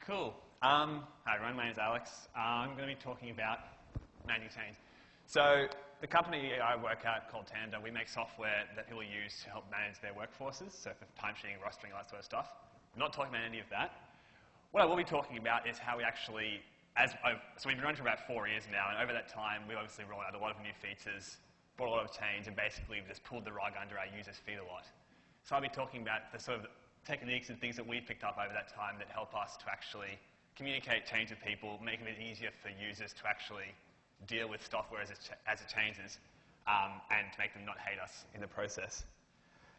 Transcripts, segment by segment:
Cool. Hi everyone, my name is Alex. I'm going to be talking about managing change. So the company I work at called Tanda, we make software that people use to help manage their workforces, so for timesheeting, rostering, all that sort of stuff. I'm not talking about any of that. What I will be talking about is how we actually, so we've been running for about 4 years now, and over that time we've obviously rolled out a lot of new features, brought a lot of change, and basically we've just pulled the rug under our users' feet a lot. So I'll be talking about the sort of techniques and things that we've picked up over that time that help us to actually communicate change with people, make it easier for users to actually deal with software as it changes, and to make them not hate us in the process.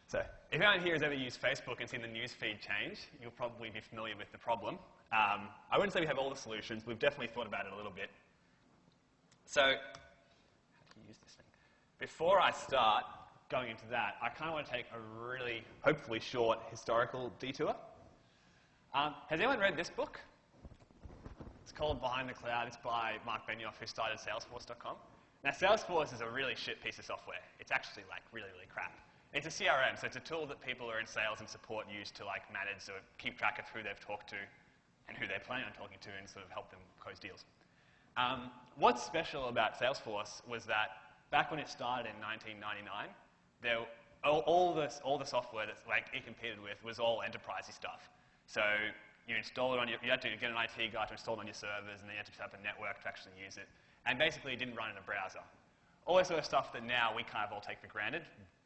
So if anyone here has ever used Facebook and seen the news feed change, you'll probably be familiar with the problem. I wouldn't say we have all the solutions. We've definitely thought about it a little bit. So how do you use this thing? Before I start going into that, I kind of want to take a really, hopefully short historical detour. Has anyone read this book? It's called Behind the Cloud. It's by Mark Benioff, who started Salesforce.com. Now, Salesforce is a really shit piece of software. It's actually like really, really crap. It's a CRM, so it's a tool that people who are in sales and support use to like manage or keep track of who they've talked to and who they're planning on talking to and sort of help them close deals. What's special about Salesforce was that back when it started in 1999, all the software that like it competed with was all enterprisey stuff. So you install it on you had to get an IT guy to install it on your servers, and then you had to set up a network to actually use it. And basically, it didn't run in a browser. All this sort of stuff that now we kind of all take for granted,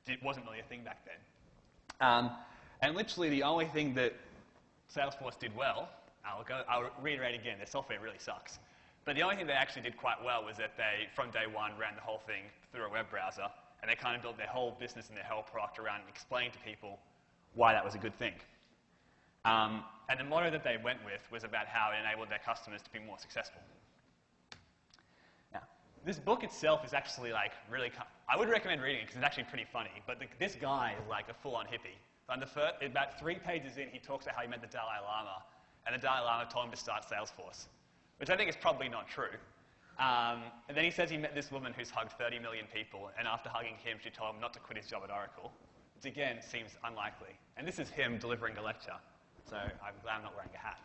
it wasn't really a thing back then. And literally, the only thing that Salesforce did well, I'll reiterate again, their software really sucks. But the only thing they actually did quite well was that they, from day one, ran the whole thing through a web browser, and they kind of built their whole business and their whole product around and explained to people why that was a good thing. And the motto that they went with was about how it enabled their customers to be more successful. Now, this book itself is actually like really, I would recommend reading it because it's actually pretty funny, but this guy is like a full-on hippie. About 3 pages in, he talks about how he met the Dalai Lama, and the Dalai Lama told him to start Salesforce, which I think is probably not true. And then he says he met this woman who's hugged 30 million people, and after hugging him, she told him not to quit his job at Oracle, which again seems unlikely. And this is him delivering a lecture, so I'm glad I'm not wearing a hat.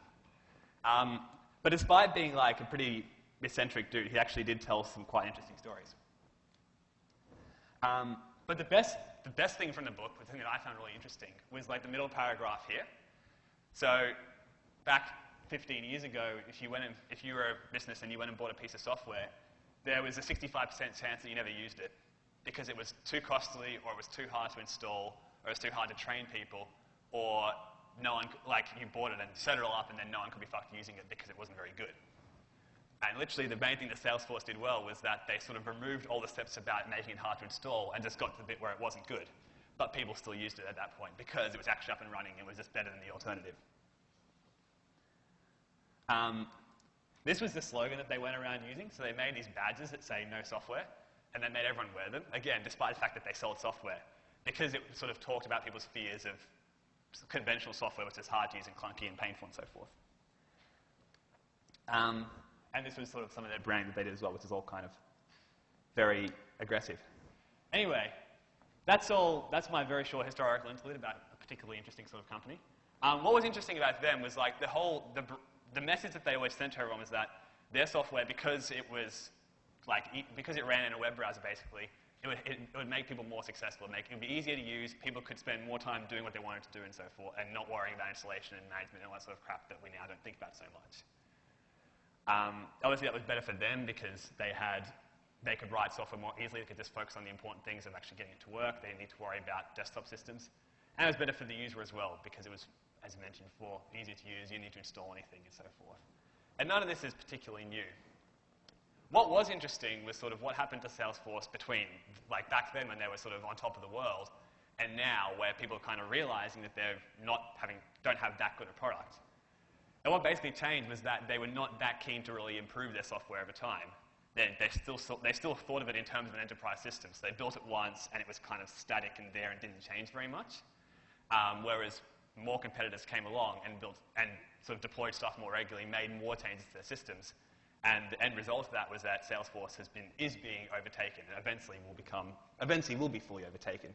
But despite being like a pretty eccentric dude, he actually did tell some quite interesting stories. But the best thing from the book, the thing that I found really interesting, was like the middle paragraph here. So back 15 years ago, if you were a business and you went and bought a piece of software, there was a 65% chance that you never used it because it was too costly, or it was too hard to install, or it was too hard to train people, or no one, like you bought it and set it all up and then no one could be fucked using it because it wasn't very good. And literally the main thing that Salesforce did well was that they sort of removed all the steps about making it hard to install and just got to the bit where it wasn't good. But people still used it at that point because it was actually up and running and was just better than the alternative. This was the slogan that they went around using. So they made these badges that say no software, and they made everyone wear them, again, despite the fact that they sold software, because it sort of talked about people's fears of conventional software, which is hard to use and clunky and painful and so forth. And this was sort of some of their branding that they did as well, which is all kind of very aggressive. Anyway, that's my very short historical interlude about a particularly interesting sort of company. What was interesting about them was like the message that they always sent to everyone was that their software, because it ran in a web browser basically, it would make people more successful. It would be easier to use. People could spend more time doing what they wanted to do and so forth, and not worrying about installation and management and all that sort of crap that we now don't think about so much. Obviously, that was better for them because they could write software more easily. They could just focus on the important things of actually getting it to work. They didn't need to worry about desktop systems. And it was better for the user as well because it was, as I mentioned before, easier to use. You didn't need to install anything and so forth. And none of this is particularly new. What was interesting was sort of what happened to Salesforce between like back then when they were sort of on top of the world and now where people are kind of realizing that don't have that good a product. And what basically changed was that they were not that keen to really improve their software over time. They still thought of it in terms of an enterprise system. So they built it once and it was kind of static and there and didn't change very much. Whereas more competitors came along and built and sort of deployed stuff more regularly, made more changes to their systems. And the end result of that was that Salesforce is being overtaken and eventually will be fully overtaken.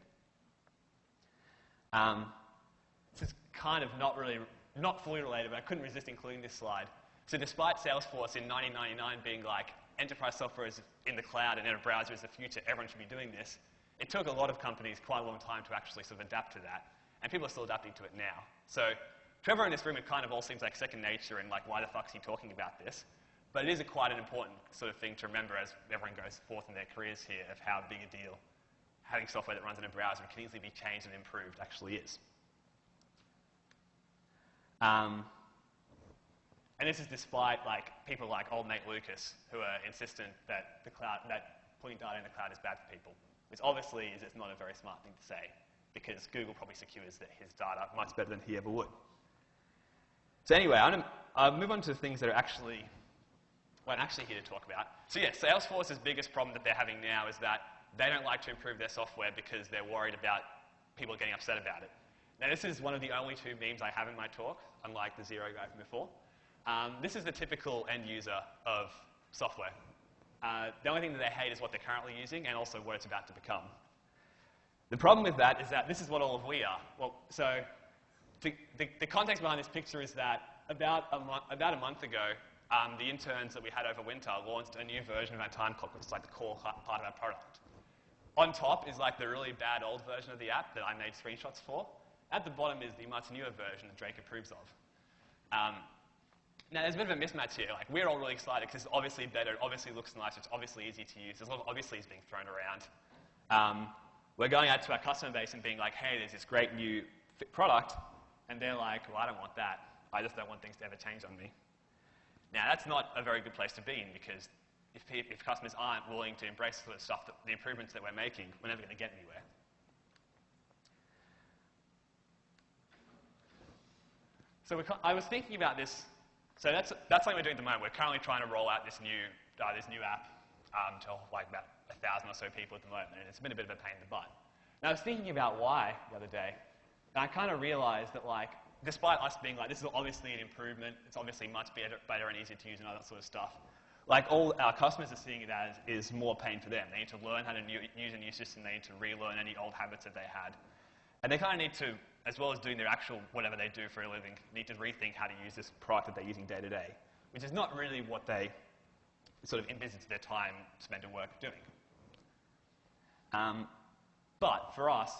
This is kind of not really not fully related, but I couldn't resist including this slide. So despite Salesforce in 1999 being like, enterprise software is in the cloud and in a browser is the future, everyone should be doing this, it took a lot of companies quite a long time to actually sort of adapt to that. And people are still adapting to it now. So to everyone in this room, it kind of all seems like second nature and like, why the fuck is he talking about this? But it is quite an important sort of thing to remember as everyone goes forth in their careers here of how big a deal having software that runs in a browser and can easily be changed and improved actually is. And this is despite like people like old Nate Lucas who are insistent that putting data in the cloud is bad for people, which obviously is not a very smart thing to say because Google probably secures his data much better than he ever would. So anyway, I'll move on to things that are actually what I'm actually here to talk about. So yeah, Salesforce's biggest problem that they're having now is that they don't like to improve their software because they're worried about people getting upset about it. Now this is one of the only two memes I have in my talk, unlike the zero guy from before. This is the typical end user of software. The only thing that they hate is what they're currently using and also what it's about to become. The problem with that is that this is what all of we are. Well, so the context behind this picture is that about a month ago, the interns that we had over winter launched a new version of our time clock, which is like the core part of our product. On top is like the really bad old version of the app that I made screenshots for. At the bottom is the much newer version that Drake approves of. Now, there's a bit of a mismatch here. Like, we're all really excited because it's obviously better, it obviously looks nice, it's obviously easy to use. There's a lot of obviously's being thrown around. We're going out to our customer base and being like, hey, there's this great new product. And they're like, well, I don't want that. I just don't want things to ever change on me. Now, that's not a very good place to be in because if customers aren't willing to embrace the sort of stuff, the improvements that we're making, we're never going to get anywhere. So I was thinking about this. So that's something we're doing at the moment. We're currently trying to roll out this new app to like about 1,000 or so people at the moment, and it's been a bit of a pain in the butt. Now, I was thinking about why the other day, and I kind of realized that like, despite us being like, this is obviously an improvement, it's obviously much better and easier to use and all that sort of stuff, like all our customers are seeing it as is more pain for them. They need to learn how to use a new system, they need to relearn any old habits that they had. And they kind of need to, as well as doing their actual whatever they do for a living, need to rethink how to use this product that they're using day to day, which is not really what they sort of envisage their time spent at work doing. But for us,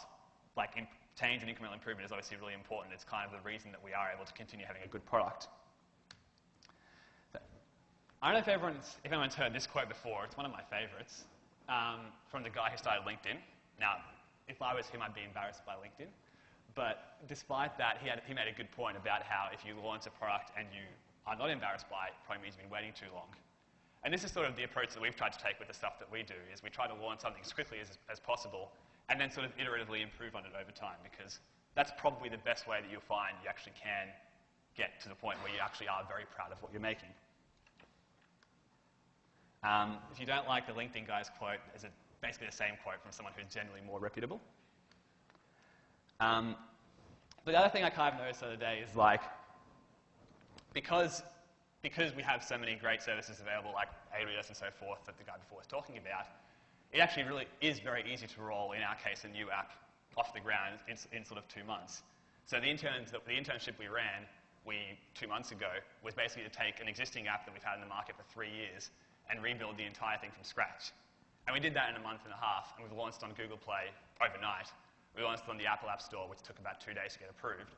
like change and incremental improvement is obviously really important. It's kind of the reason that we are able to continue having a good product. So, I don't know if anyone's heard this quote before. It's one of my favorites from the guy who started LinkedIn. Now, if I was him, I'd be embarrassed by LinkedIn. But despite that, he made a good point about how if you launch a product and you are not embarrassed by it, it probably means you've been waiting too long. And this is sort of the approach that we've tried to take with the stuff that we do, is we try to launch something as quickly as possible and then sort of iteratively improve on it over time, because that's probably the best way that you'll find you actually can get to the point where you actually are very proud of what you're making. If you don't like the LinkedIn guy's quote, it's basically the same quote from someone who's generally more reputable. But the other thing I kind of noticed the other day is like, because we have so many great services available, like AWS and so forth, that the guy before was talking about, it actually really is very easy to roll, in our case, a new app off the ground in sort of 2 months. So the internship we ran 2 months ago was basically to take an existing app that we've had in the market for 3 years and rebuild the entire thing from scratch. And we did that in a month and a half, and we've launched on Google Play overnight. We launched on the Apple App Store, which took about 2 days to get approved.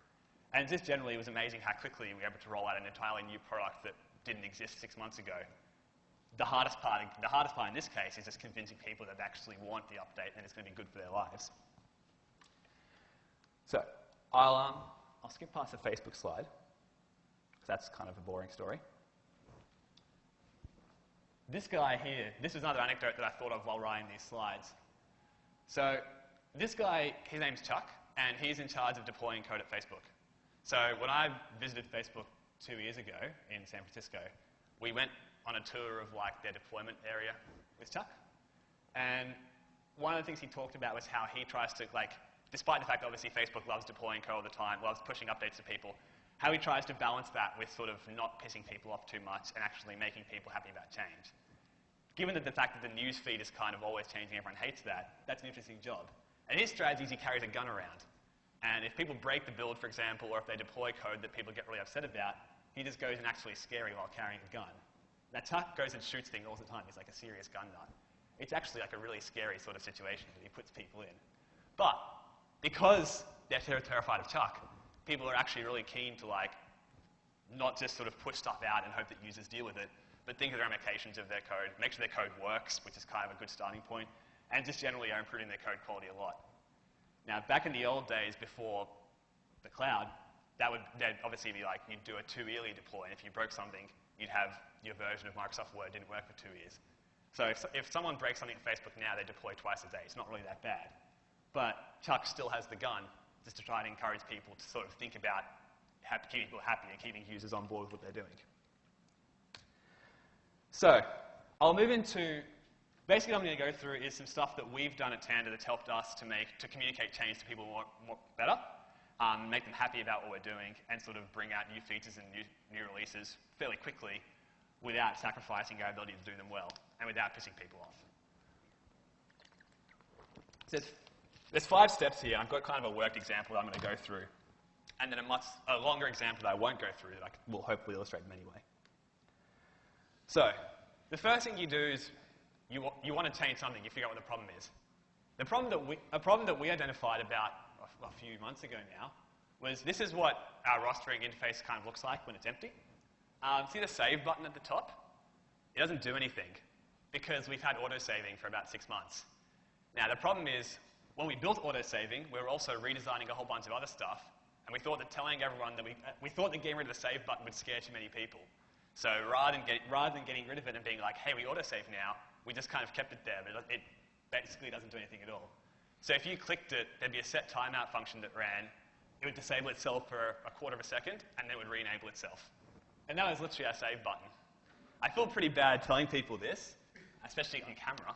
And just generally, it was amazing how quickly we were able to roll out an entirely new product that didn't exist 6 months ago. The hardest part in this case is just convincing people that they actually want the update and it's going to be good for their lives. So I'll skip past the Facebook slide, because that's kind of a boring story. This guy here, this is another anecdote that I thought of while writing these slides. So this guy, his name's Chuck, and he's in charge of deploying code at Facebook. So when I visited Facebook 2 years ago in San Francisco, we went on a tour of like their deployment area with Chuck. And one of the things he talked about was how he tries to, like, despite the fact that obviously Facebook loves deploying code all the time, loves pushing updates to people, how he tries to balance that with sort of not pissing people off too much and actually making people happy about change. Given that the fact that the news feed is kind of always changing, everyone hates that, that's an interesting job. And his strategy is he carries a gun around. And if people break the build, for example, or if they deploy code that people get really upset about, he just goes and actually scary while carrying a gun. Now, Tuck goes and shoots things all the time. He's like a serious gun nut. It's actually like a really scary sort of situation that he puts people in. But because they're terrified of Tuck, people are actually really keen to like not just sort of push stuff out and hope that users deal with it, but think of the ramifications of their code, make sure their code works, which is kind of a good starting point, and just generally are improving their code quality a lot. Now, back in the old days before the cloud, they'd obviously be like, you'd do a 2 yearly deploy, and if you broke something, you'd have your version of Microsoft Word didn't work for 2 years. So if someone breaks something at Facebook now, they deploy twice a day. It's not really that bad. But Chuck still has the gun just to try and encourage people to sort of think about keeping people happy and keeping users on board with what they're doing. So I'll move into, basically what I'm going to go through is some stuff that we've done at Tanda that's helped us to communicate change to people more better, make them happy about what we're doing, and sort of bring out new features and new releases fairly quickly without sacrificing our ability to do them well and without pissing people off. So there's 5 steps here. I've got kind of a worked example that I'm going to go through, and then a longer example that I won't go through that I will hopefully illustrate them anyway. So the first thing you do is you want to change something. You figure out what the problem is. A problem that we identified about a few months ago now was this is what our rostering interface kind of looks like when it's empty. See the save button at the top? It doesn't do anything because we've had auto-saving for about 6 months. Now, the problem is when we built auto-saving, we were also redesigning a whole bunch of other stuff, and we thought that telling everyone that we thought that getting rid of the save button would scare too many people. So rather than getting rid of it and being like, hey, we auto-save now, we just kind of kept it there, but it basically doesn't do anything at all. So if you clicked it, there'd be a set timeout function that ran. It would disable itself for a quarter of a second, and then it would re-enable itself. And that was literally our save button. I feel pretty bad telling people this, especially on camera.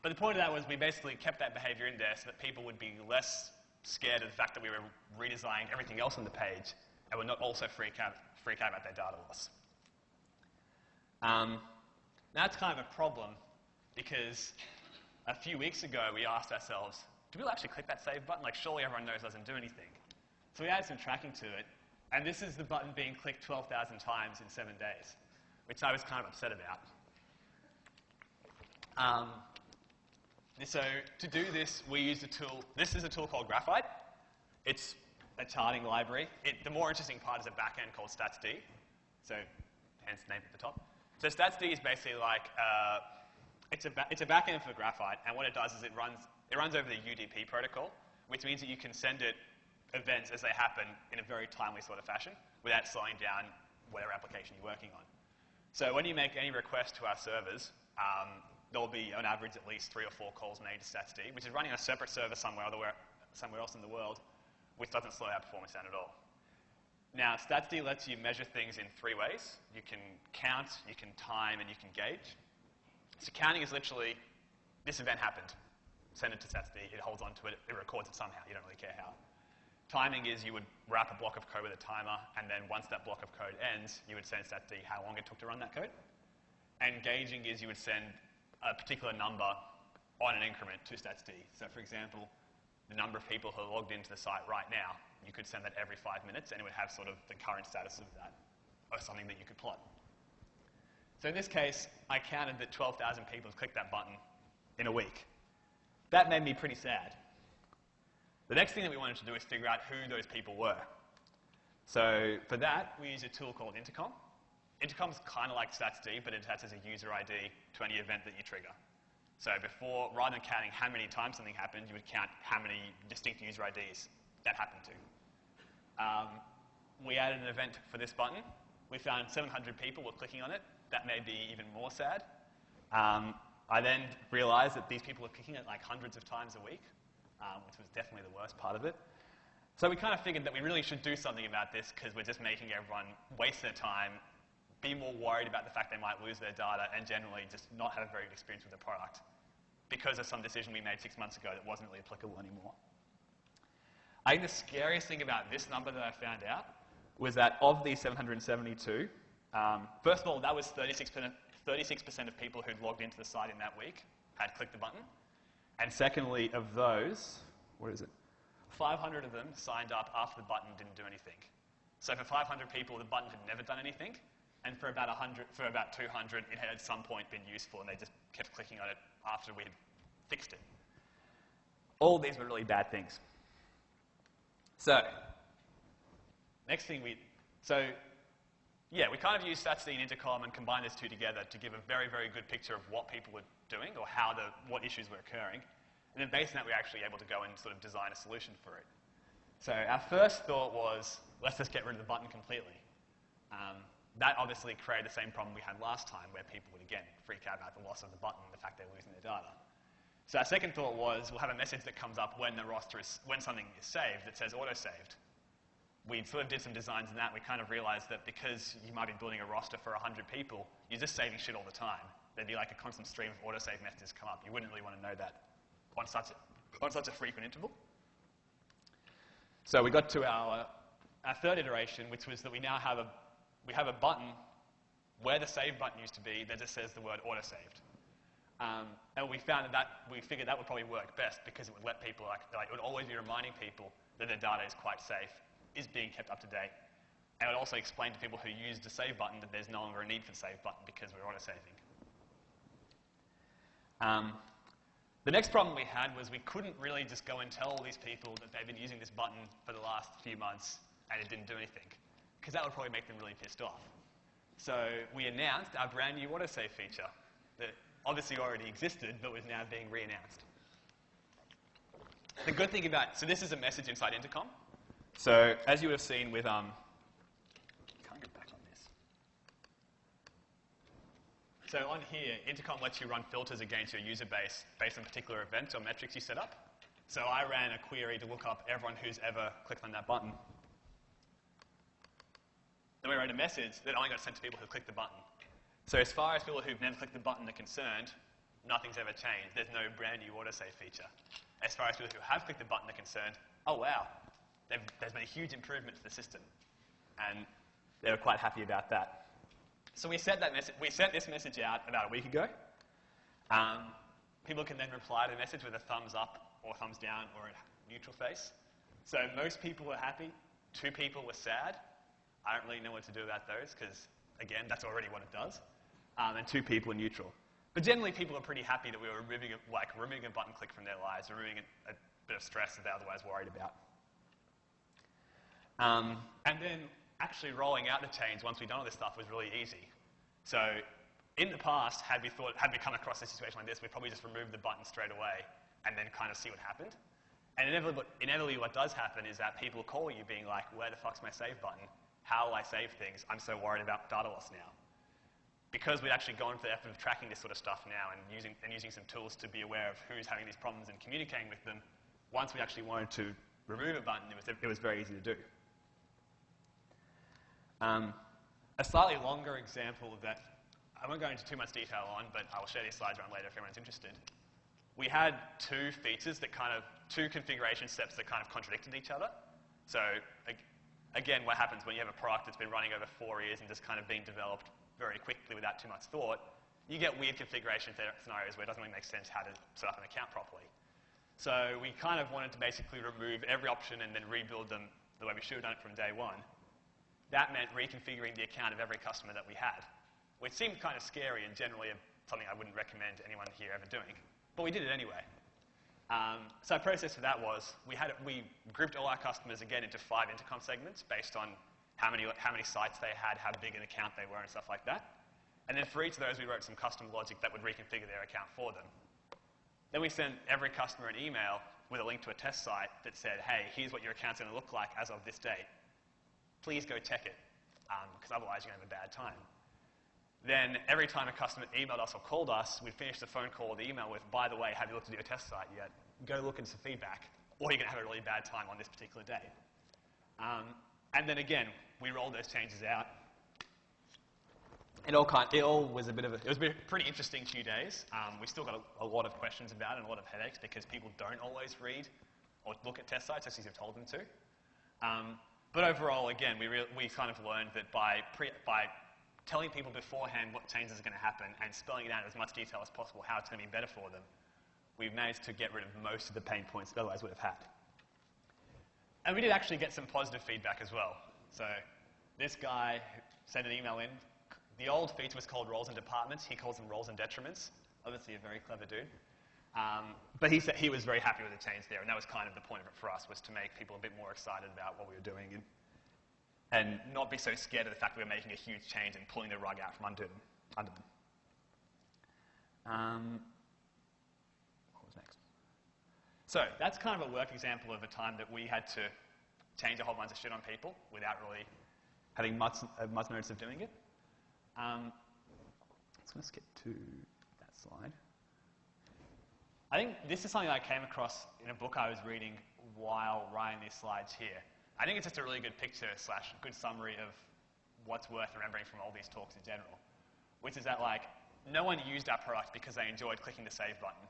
But the point of that was we basically kept that behavior in there so that people would be less scared of the fact that we were redesigning everything else on the page and would not also freak out about their data loss. Now that's kind of a problem because a few weeks ago we asked ourselves, do people actually click that save button? Like, surely everyone knows it doesn't do anything. So we added some tracking to it, and this is the button being clicked 12,000 times in 7 days, which I was kind of upset about. So to do this, we used a tool. This is a tool called Graphite. It's a charting library. The more interesting part is a backend called StatsD, so hence the name at the top. So StatsD is basically like it's a backend for Graphite, and what it does is it runs over the UDP protocol, which means that you can send it events as they happen in a very timely sort of fashion without slowing down whatever application you're working on. So when you make any request to our servers, there'll be on average at least 3 or 4 calls made to StatsD, which is running on a separate server somewhere else in the world, which doesn't slow our performance down at all. Now, StatsD lets you measure things in 3 ways. You can count, you can time, and you can gauge. So counting is literally, this event happened. Send it to StatsD, it holds onto it, it records it somehow, you don't really care how. Timing is you would wrap a block of code with a timer, and then once that block of code ends, you would send StatsD how long it took to run that code. And gauging is you would send a particular number on an increment to StatsD. So for example, the number of people who are logged into the site right now, you could send that every 5 minutes, and it would have sort of the current status of that, or something that you could plot. So in this case, I counted that 12,000 people have clicked that button in a week. That made me pretty sad. The next thing that we wanted to do is figure out who those people were. So for that, we use a tool called Intercom. Intercom's kind of like StatsD, but it attaches a user ID to any event that you trigger. So before, rather than counting how many times something happened, you would count how many distinct user IDs that happened to. We added an event for this button. We found 700 people were clicking on it. That made me even more sad. I then realized that these people were clicking it like hundreds of times a week, which was definitely the worst part of it. So we kind of figured that we really should do something about this because we're just making everyone waste their time, be more worried about the fact they might lose their data, and generally just not have a very good experience with the product because of some decision we made 6 months ago that wasn't really applicable anymore. I think the scariest thing about this number that I found out was that of these 772, first of all, that was 36% of people who'd logged into the site in that week had clicked the button. And secondly, of those, 500 of them signed up after the button didn't do anything. So for 500 people, the button had never done anything, and for about 200, it had at some point been useful, and they just kept clicking on it after we had fixed it. All these were really bad things. So, next thing we kind of used Stats and Intercom and combined these two together to give a very, very good picture of what people were doing or what issues were occurring. And then based on that, we were actually able to go and sort of design a solution for it. So our first thought was, let's just get rid of the button completely. That obviously created the same problem we had last time, where people would, again, freak out about the loss of the button and the fact they're losing their data. So our second thought was, we'll have a message that comes up when when something is saved that says auto-saved. We sort of did some designs in that. We kind of realized that because you might be building a roster for 100 people, you're just saving shit all the time. There'd be like a constant stream of auto-save messages come up. You wouldn't really want to know that on such a frequent interval. So we got to our third iteration, which was that we now have a button where the save button used to be that just says the word auto-saved. And we figured that would probably work best because it would let people, it would always be reminding people that their data is quite safe, is being kept up to date. And it would also explain to people who use the save button that there's no longer a need for the save button because we're auto-saving. The next problem we had was we couldn't really just go and tell all these people that they've been using this button for the last few months and it didn't do anything, because that would probably make them really pissed off. So we announced our brand new autosave feature that obviously already existed, but was now being re-announced. The good thing so this is a message inside Intercom. So as you would have seen with, can't get back on this. So on here, Intercom lets you run filters against your user base based on particular events or metrics you set up. So I ran a query to look up everyone who's ever clicked on that button. Then we wrote a message that only got sent to people who clicked the button. So as far as people who've never clicked the button are concerned, nothing's ever changed. There's no brand new autosave feature. As far as people who have clicked the button are concerned, oh wow, there's been a huge improvement to the system. And they were quite happy about that. So we sent this message out about a week ago. People can then reply to the message with a thumbs up or thumbs down or a neutral face. So most people were happy. 2 people were sad. I don't really know what to do about those because, again, that's already what it does. And 2 people are neutral. But generally, people are pretty happy that we were removing a button click from their lives, removing a bit of stress that they're otherwise worried about. And then actually rolling out the change once we'd done all this stuff was really easy. So in the past, had we come across a situation like this, we'd probably just remove the button straight away and then kind of see what happened. And inevitably what does happen is that people call you being like, where the fuck's my save button? How will I save things? I'm so worried about data loss now. Because we'd actually gone for the effort of tracking this sort of stuff now and using some tools to be aware of who's having these problems and communicating with them, once we actually wanted to remove a button, it was very easy to do. A slightly longer example that I won't go into too much detail on, but I will share these slides around later if anyone's interested. We had 2 features that two configuration steps that kind of contradicted each other. So again, what happens when you have a product that's been running over 4 years and just kind of being developed very quickly without too much thought, you get weird configuration scenarios where it doesn't really make sense how to set up an account properly. So we kind of wanted to basically remove every option and then rebuild them the way we should have done it from day one. That meant reconfiguring the account of every customer that we had, which seemed kind of scary and generally something I wouldn't recommend anyone here ever doing. But we did it anyway. So our process for that was we grouped all our customers again into 5 Intercom segments based on how many sites they had, how big an account they were, and stuff like that. And then for each of those, we wrote some custom logic that would reconfigure their account for them. Then we sent every customer an email with a link to a test site that said, hey, here's what your account's going to look like as of this date. Please go check it, because otherwise you're going to have a bad time. Then every time a customer emailed us or called us, we'd finish the phone call or the email with, by the way, have you looked at your test site yet? Go look into some feedback, or you're going to have a really bad time on this particular day. And then again, we rolled those changes out. It was a pretty interesting few days. We still got a lot of questions about it and a lot of headaches because people don't always read or look at test sites as you've told them to. But overall, again, we kind of learned that by telling people beforehand what changes are going to happen and spelling it out in as much detail as possible how it's going to be better for them, we've managed to get rid of most of the pain points they otherwise would have had. And we did actually get some positive feedback as well. So this guy sent an email in. The old feature was called roles and departments. He calls them roles and detriments. Obviously a very clever dude. But he said he was very happy with the change there, and that was kind of the point of it for us, was to make people a bit more excited about what we were doing and not be so scared of the fact that we were making a huge change and pulling the rug out from under them. What was next? So that's kind of a work example of a time that we had to change a whole bunch of shit on people without really having much notice of doing it. Let's skip to that slide. I think this is something I came across in a book I was reading while writing these slides here. I think it's just a really good picture / good summary of what's worth remembering from all these talks in general, which is that, like, no one used our product because they enjoyed clicking the save button,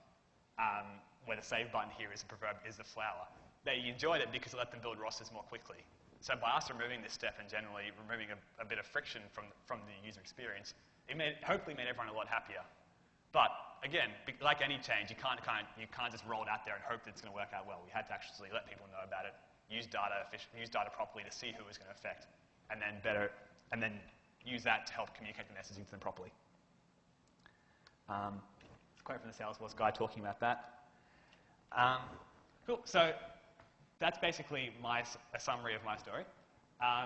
where the save button here is the flower. They enjoyed it because it let them build rosters more quickly. So by us removing this step and generally removing a bit of friction from the user experience, it hopefully made everyone a lot happier. But again, like any change, you can't just roll it out there and hope that it's going to work out well. We had to actually let people know about it, use data properly to see who it was going to affect, and then use that to help communicate the messaging to them properly. It's a quote from the Salesforce guy talking about that. Cool. So that's basically a summary of my story.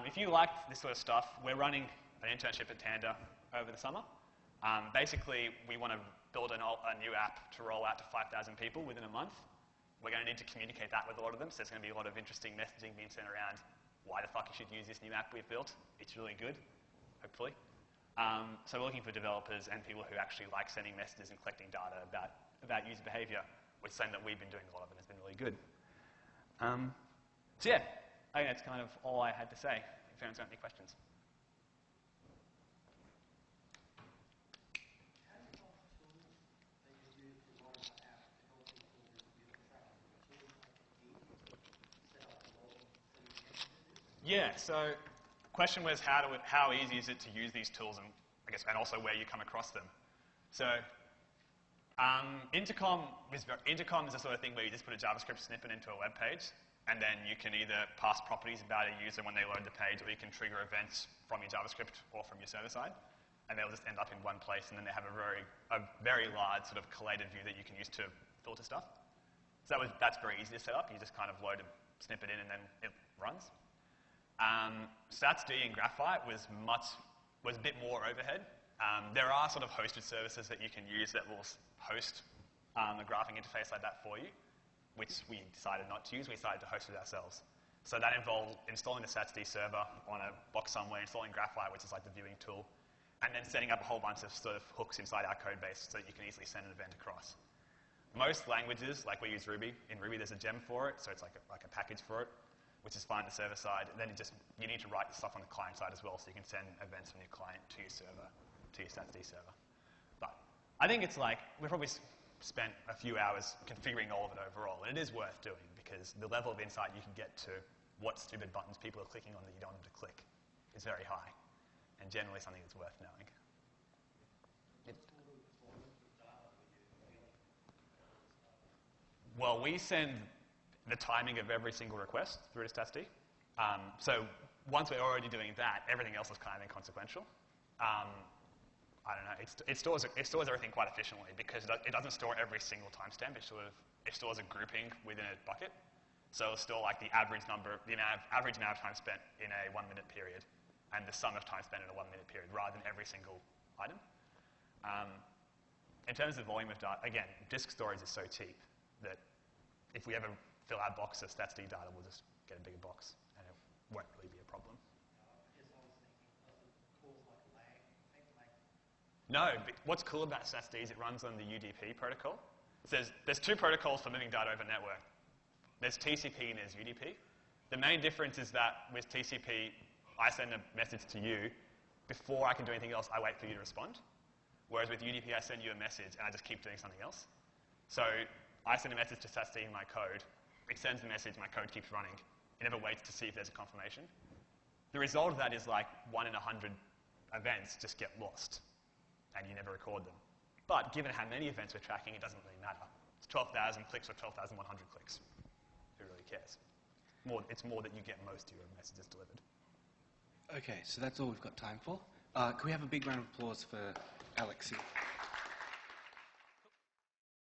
If you liked this sort of stuff, we're running an internship at Tanda over the summer. Basically, we want to build a new app to roll out to 5,000 people within a month. We're going to need to communicate that with a lot of them, so there's going to be a lot of interesting messaging being sent around. Why the fuck you should use this new app we've built? It's really good, hopefully. So we're looking for developers and people who actually like sending messages and collecting data about user behavior, which is something that we've been doing a lot of and has been really good. So yeah, I think that's kind of all I had to say. If anyone's got any questions. Yeah, so the question was how easy is it to use these tools, and also where you come across them. So Intercom is the sort of thing where you just put a JavaScript snippet into a web page, and then you can either pass properties about a user when they load the page, or you can trigger events from your JavaScript or from your server side, and they'll just end up in one place, and then they have a very large sort of collated view that you can use to filter stuff. So that's very easy to set up. You just kind of load a snippet in, and then it runs. StatsD and Graphite was a bit more overhead. There are sort of hosted services that you can use that will host a graphing interface like that for you, which we decided not to use. We decided to host it ourselves. So that involved installing the StatsD server on a box somewhere, installing Graphite, which is like the viewing tool, and then setting up a whole bunch of sort of hooks inside our code base so that you can easily send an event across. Most languages, like we use Ruby, in Ruby there's a gem for it, so it's like a package for it, which is fine to server side. And then you need to write the stuff on the client side as well, so you can send events from your client to your server, to your StatsD server. But I think it's like, we probably spent a few hours configuring all of it overall, and it is worth doing because the level of insight you can get to what stupid buttons people are clicking on that you don't want them to click is very high, and generally something that's worth knowing. Well, we send the timing of every single request through to StatsD. So once we're already doing that, everything else is kind of inconsequential. I don't know, it stores everything quite efficiently because it doesn't store every single timestamp. It stores a grouping within a bucket. So it'll store like the average amount of time spent in a 1 minute period and the sum of time spent in a 1 minute period rather than every single item. In terms of volume of data, again, disk storage is so cheap that if we ever fill our box of StatsD data, we'll just get a bigger box and it won't really be a problem. No, but what's cool about StatsD is it runs on the UDP protocol. There's two protocols for moving data over network. There's TCP and there's UDP. The main difference is that with TCP, I send a message to you. Before I can do anything else, I wait for you to respond. Whereas with UDP, I send you a message and I just keep doing something else. So I send a message to StatsD in my code. It sends the message, my code keeps running. It never waits to see if there's a confirmation. The result of that is like 1 in 100 events just get lost and you never record them. But given how many events we're tracking, it doesn't really matter. It's 12,000 clicks or 12,100 clicks. Who really cares? it's more that you get most of your messages delivered. Okay, so that's all we've got time for. Can we have a big round of applause for Alexi?